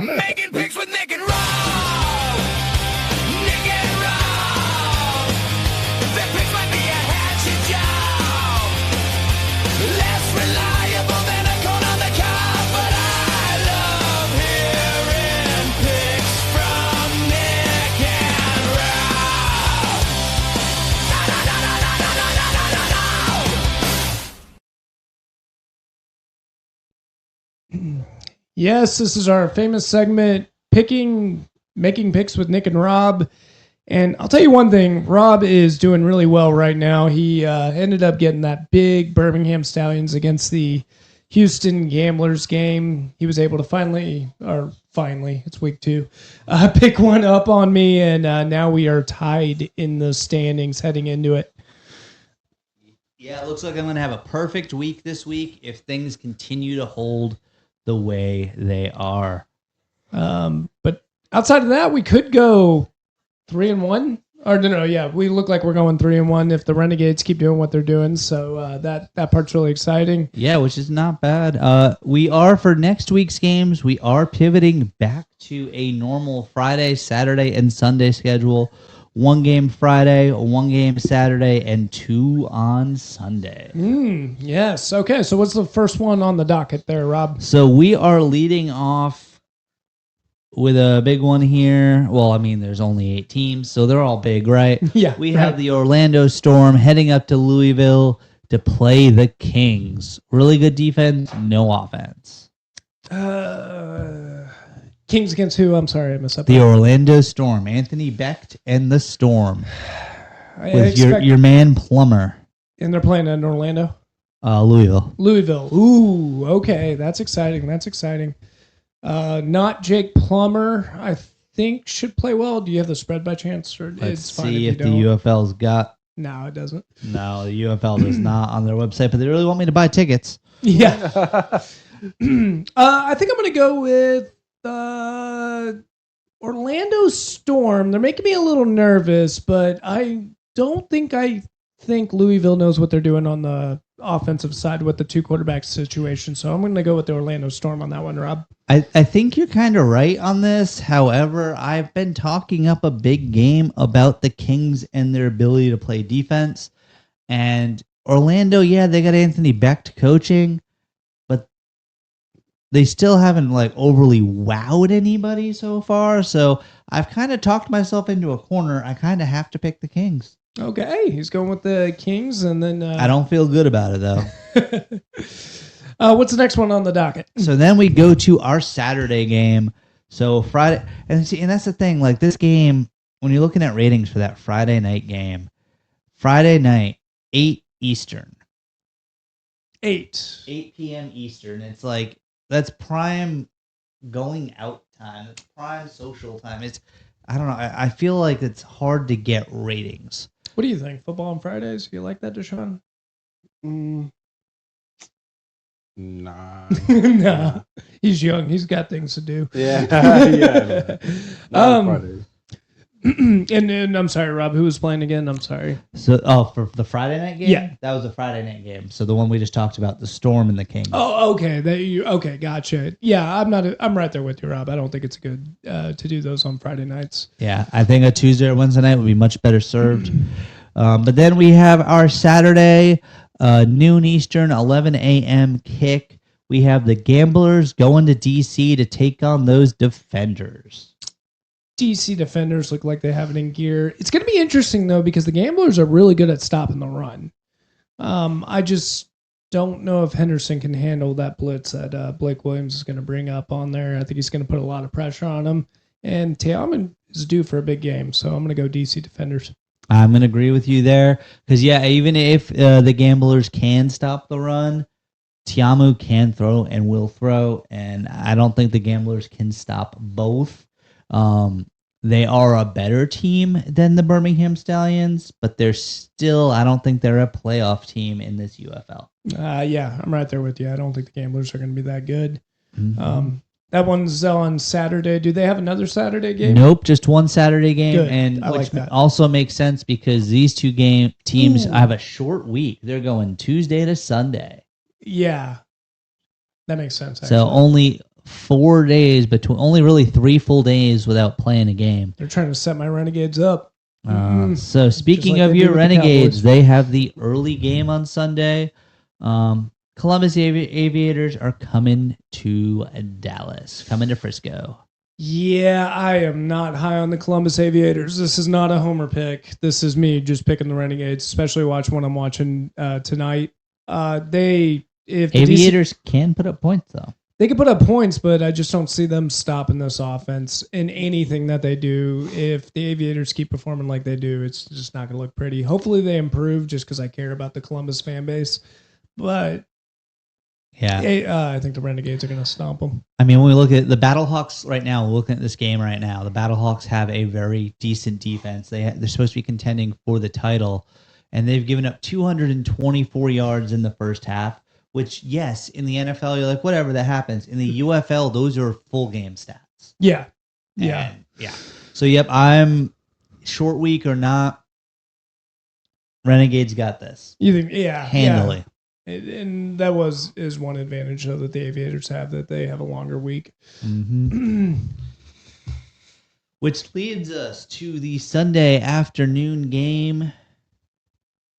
Making picks with Nick and Rob. Nick and Rob. Their picks might be a hatchet job. Less reliable than a corn on the cob, but I love hearing picks from Nick and Rob. Na na na na na na na na na na. Yes, this is our famous segment, making picks with Nick and Rob. And I'll tell you one thing, Rob is doing really well right now. He ended up getting that big Birmingham Stallions against the Houston Gamblers game. He was able to finally, it's week 2, pick one up on me, and now we are tied in the standings heading into it. Yeah, it looks like I'm going to have a perfect week this week if things continue to hold the way they are. But outside of that, we could go 3-1. Or no, yeah, we look like we're going 3-1 if the Renegades keep doing what they're doing. So that part's really exciting. Yeah, which is not bad. We are, for next week's games, we are pivoting back to a normal Friday, Saturday, and Sunday schedule. 1 game Friday, 1 game Saturday, and 2 on Sunday. Yes. Okay, so what's the first one on the docket there, Rob? So we are leading off with a big one here. Well, I mean, there's only 8 teams, so they're all big, right? Yeah. We have the Orlando Storm heading up to Louisville to play the Kings. Really good defense, no offense. Kings against who? I'm sorry, I messed up. The Orlando Storm, Anthony Becht and the Storm. I With your man Plummer. And they're playing in Orlando? Louisville. Louisville. Ooh, okay. That's exciting. Not Jake Plummer, I think, should play well. Do you have the spread by chance? Or Let's it's fine see if you the don't? UFL's got... No, it doesn't. No, the UFL does not on their website, but they really want me to buy tickets. Yeah. I think I'm going to go with Orlando Storm. They're making me a little nervous, but I think Louisville knows what they're doing on the offensive side with the 2 quarterback situation. So I'm going to go with the Orlando Storm on that one, Rob. I think you're kind of right on this. However, I've been talking up a big game about the Kings and their ability to play defense. And Orlando, yeah, they got Anthony Becht coaching, but they still haven't overly wowed anybody so far. So I've kind of talked myself into a corner. I kind of have to pick the Kings. Okay, he's going with the Kings, and then I don't feel good about it though. What's the next one on the docket? So then we go to our Saturday game. So Friday, and that's the thing. This game, when you're looking at ratings for that Friday night game, Friday night, 8 Eastern. 8 p.m. Eastern. It's that's prime going out time. It's prime social time. I don't know. I feel like it's hard to get ratings. What do you think? Football on Fridays? You like that, Deshaun? Nah. Nah. He's young. He's got things to do. Yeah. And I'm sorry, Rob. Who was playing again? I'm sorry. So, for the Friday night game? Yeah. That was a Friday night game. So the one we just talked about, the Storm and the Kings. Oh, okay. Okay, gotcha. Yeah, I'm right there with you, Rob. I don't think it's good to do those on Friday nights. Yeah, I think a Tuesday or Wednesday night would be much better served. But then we have our Saturday, noon Eastern, 11 a.m. kick. We have the Gamblers going to D.C. to take on those Defenders. DC Defenders look like they have it in gear. It's going to be interesting, though, because the Gamblers are really good at stopping the run. I just don't know if Henderson can handle that blitz that Blake Williams is going to bring up on there. I think he's going to put a lot of pressure on him. And Tiamat is due for a big game, so I'm going to go DC Defenders. I'm going to agree with you there. Because, yeah, even if the Gamblers can stop the run, Tiamu can throw and will throw. And I don't think the Gamblers can stop both. They are a better team than the Birmingham Stallions, but I don't think they're a playoff team in this UFL. Yeah, I'm right there with you. I don't think the Gamblers are going to be that good. Mm-hmm. That one's on Saturday. Do they have another Saturday game? Nope, just one Saturday game. Good. And I which like that. also makes sense because these two teams have a short week. They're going Tuesday to Sunday. Yeah. That makes sense, actually. So only 4 days between, only really 3 full days without playing a game. They're trying to set my Renegades up. So speaking like of they do your with the Renegades, Cowboys. they have the early game on Sunday. Columbus Aviators are coming to Dallas, coming to Frisco. Yeah, I am not high on the Columbus Aviators. This is not a homer pick. This is me just picking the Renegades, especially watch when I'm watching tonight. If the Aviators can put up points though. they can put up points, but I just don't see them stopping this offense in anything that they do. If the Aviators keep performing like they do, it's just not going to look pretty. Hopefully they improve just because I care about the Columbus fan base. But Yeah. I think the Renegades are going to stomp them. I mean, when we look at the Battlehawks right now, looking at this game right now, the Battlehawks have a very decent defense. They're supposed to be contending for the title, and they've given up 224 yards in the first half, which, yes, in the NFL, you're like, whatever, that happens. In the UFL, those are full game stats. Yeah. And, yeah. So, yep, I'm short week or not. Renegades got this. You think, yeah. Handily. Yeah. And that is one advantage though that the Aviators have, that they have a longer week. Mm-hmm. Which leads us to the Sunday afternoon game.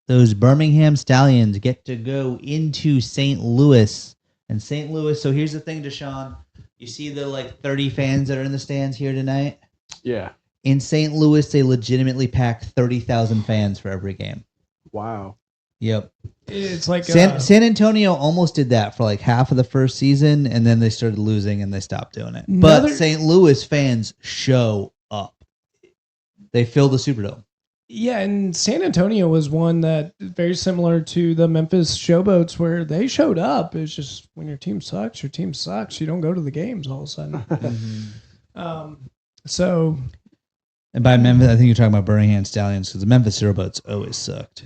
Those Birmingham Stallions get to go into St. Louis. And St. Louis, so here's the thing, Deshaun. You see the 30 fans that are in the stands here tonight? Yeah. In St. Louis, they legitimately pack 30,000 fans for every game. Wow. Yep. It's like San Antonio almost did that for half of the first season, and then they started losing and they stopped doing it. But St. Louis fans show up. They fill the Superdome. Yeah, and San Antonio was one that very similar to the Memphis Showboats, where they showed up. It's just when your team sucks, your team sucks. You don't go to the games all of a sudden. So. And by Memphis, I think you're talking about Birmingham Stallions, because the Memphis Showboats always sucked.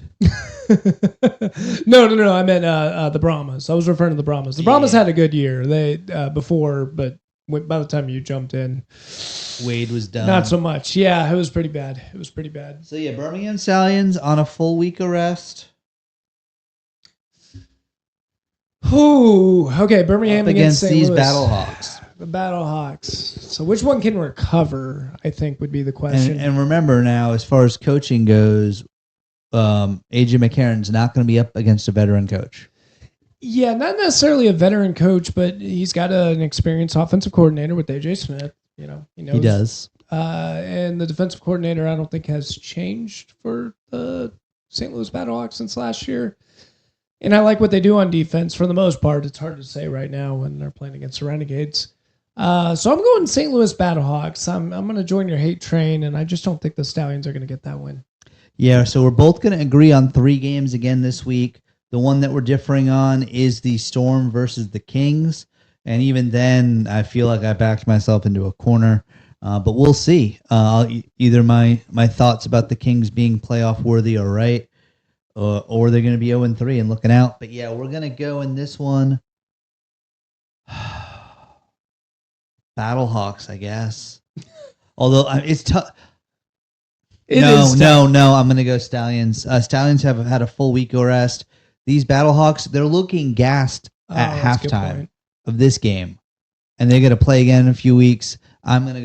No. I meant the Brahmas. I was referring to the Brahmas. The Brahmas had a good year. They before, but by the time you jumped in, Wade was done. not so much. Yeah, it was pretty bad. So yeah, Birmingham Stallions on a full week of rest. Ooh, okay. Birmingham Up against St. these Louis. Battlehawks. The Battlehawks. So which one can recover, I think, would be the question. And remember now, as far as coaching goes, AJ McCarron's not going to be up against a veteran coach. Yeah, not necessarily a veteran coach, but he's got an experienced offensive coordinator with AJ Smith. He knows. He does. And the defensive coordinator, I don't think, has changed for the St. Louis Battlehawks since last year. And I like what they do on defense for the most part. It's hard to say right now when they're playing against the Renegades. So I'm going St. Louis Battlehawks. I'm going to join your hate train, and I just don't think the Stallions are going to get that win. Yeah, so we're both going to agree on 3 games again this week. The one that we're differing on is the Storm versus the Kings. And even then, I feel like I backed myself into a corner. But we'll see. Either my thoughts about the Kings being playoff worthy are right, or they're going to be 0-3 and looking out. But yeah, we're going to go in this one. Battlehawks, I guess. Although it's tough. No. I'm going to go Stallions. Stallions have had a full week of rest. These Battlehawks, they're looking gassed at halftime of this game, and they're going to play again in a few weeks. I'm going to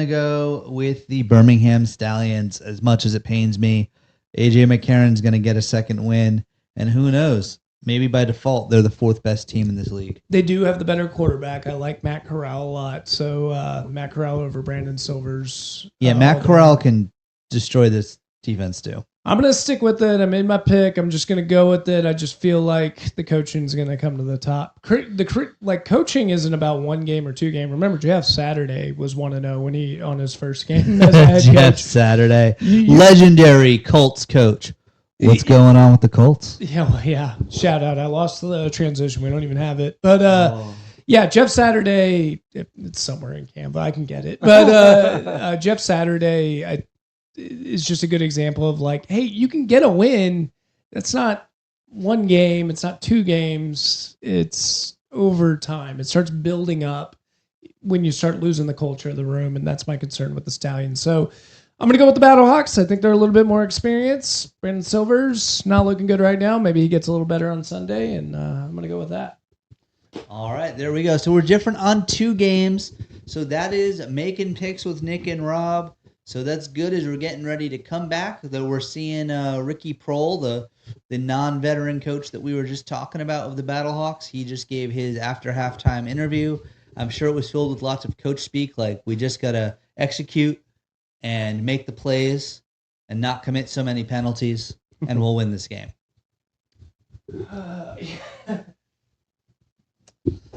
go with the Birmingham Stallions. As much as it pains me, AJ McCarron's going to get a second win, and who knows? Maybe by default, they're the 4th best team in this league. They do have the better quarterback. I like Matt Corral a lot. So Matt Corral over Brandon Silvers. Yeah, Matt Corral can destroy this defense too. I'm going to stick with it. I made my pick. I'm just going to go with it. I just feel like the coaching is going to come to the top. Coaching isn't about 1 game or 2 game. Remember, Jeff Saturday was 1-0 when he on his first game as a head Jeff coach. Saturday, legendary Colts coach. What's going on with the Colts? Yeah. Shout out. I lost the transition. We don't even have it. But yeah, Jeff Saturday, it's somewhere in Canva. I can get it. But Jeff Saturday is just a good example of hey, you can get a win. That's not 1 game. It's not 2 games. It's over time. It starts building up when you start losing the culture of the room. And that's my concern with the Stallions. So I'm going to go with the Battlehawks. I think they're a little bit more experienced. Brandon Silvers, not looking good right now. Maybe he gets a little better on Sunday, and I'm going to go with that. All right, there we go. So we're different on 2 games. So that is making picks with Nick and Rob. So that's good as we're getting ready to come back. Though we're seeing Ricky Prohl, the non-veteran coach that we were just talking about of the Battlehawks. He just gave his after halftime interview. I'm sure it was filled with lots of coach speak, like we just gotta execute and make the plays and not commit so many penalties, and we'll win this game.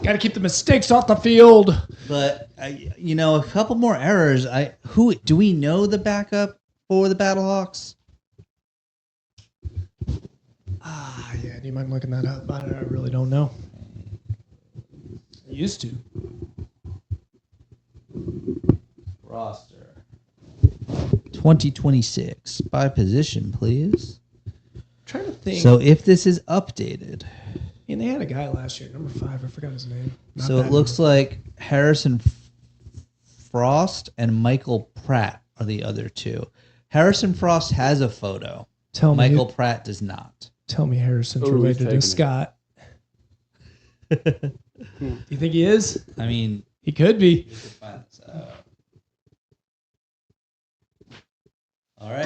Got to keep the mistakes off the field. But a couple more errors. Who do we know the backup for the Battlehawks? Yeah. Do you mind looking that up? I really don't know. I used to. Roster 2026 by position, please. I'm trying to think. So if this is updated, And they had a guy last year, number 5. I forgot his name. Not so that it looks number. like Harrison Frost and Michael Pratt are the other 2. Harrison Frost has a photo. Michael Pratt does not. Tell me Harrison's Oh, he's related taking to it. Scott. Do you think he is? I mean, He could be. you could find this out. All right.